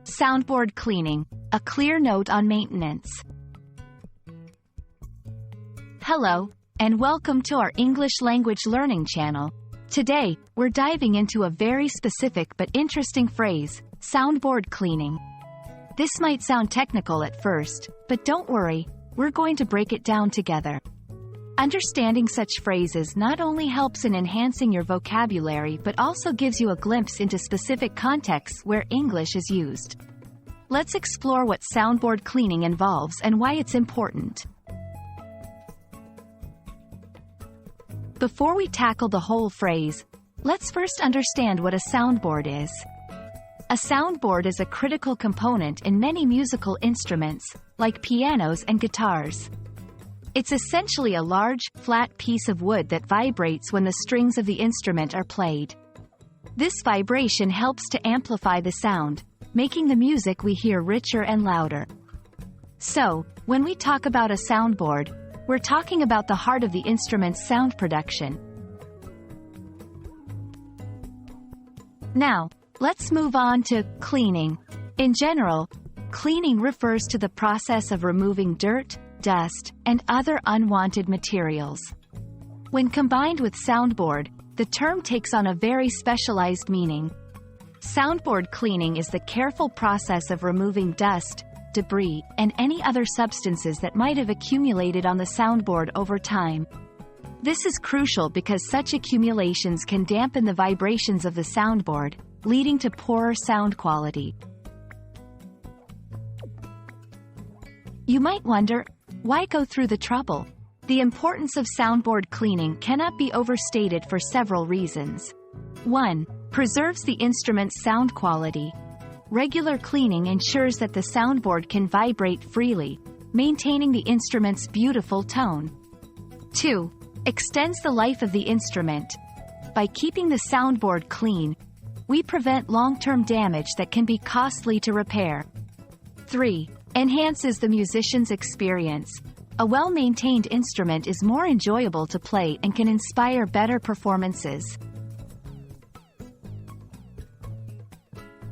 Soundboard cleaning, a clear note on maintenance. Hello, and welcome to our English language learning channel. Today, we're diving into a very specific but interesting phrase, soundboard cleaning. This might sound technical at first, but don't worry, we're going to break it down together. Understanding such phrases not only helps in enhancing your vocabulary but also gives you a glimpse into specific contexts where English is used. Let's explore what soundboard cleaning involves and why it's important. Before we tackle the whole phrase, let's first understand what a soundboard is. A soundboard is a critical component in many musical instruments, like pianos and guitars. It's essentially a large, flat piece of wood that vibrates when the strings of the instrument are played. This vibration helps to amplify the sound, making the music we hear richer and louder. So, when we talk about a soundboard, we're talking about the heart of the instrument's sound production. Now, let's move on to cleaning. In general, cleaning refers to the process of removing dirt, dust, and other unwanted materials. When combined with soundboard, the term takes on a very specialized meaning. Soundboard cleaning is the careful process of removing dust, debris, and any other substances that might have accumulated on the soundboard over time. This is crucial because such accumulations can dampen the vibrations of the soundboard, leading to poorer sound quality. You might wonder, why go through the trouble? The importance of soundboard cleaning cannot be overstated for several reasons. 1. Preserves the instrument's sound quality. Regular cleaning ensures that the soundboard can vibrate freely, maintaining the instrument's beautiful tone. 2. Extends the life of the instrument. By keeping the soundboard clean, we prevent long-term damage that can be costly to repair. 3. Enhances the musician's experience. A well-maintained instrument is more enjoyable to play and can inspire better performances.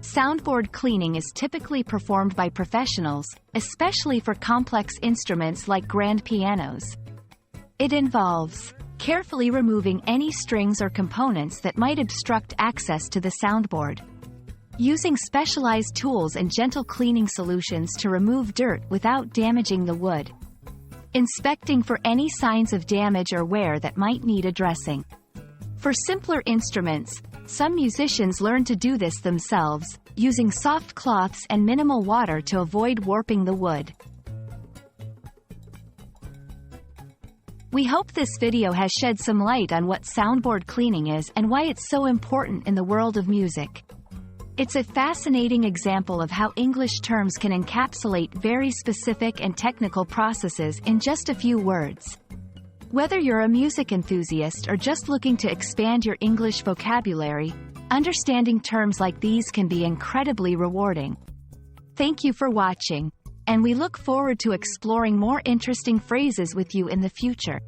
Soundboard cleaning is typically performed by professionals, especially for complex instruments like grand pianos. It involves carefully removing any strings or components that might obstruct access to the soundboard. Using specialized tools and gentle cleaning solutions to remove dirt without damaging the wood. Inspecting for any signs of damage or wear that might need addressing. For simpler instruments, some musicians learn to do this themselves, using soft cloths and minimal water to avoid warping the wood. We hope this video has shed some light on what soundboard cleaning is and why it's so important in the world of music. It's a fascinating example of how English terms can encapsulate very specific and technical processes in just a few words. Whether you're a music enthusiast or just looking to expand your English vocabulary, understanding terms like these can be incredibly rewarding. Thank you for watching, and we look forward to exploring more interesting phrases with you in the future.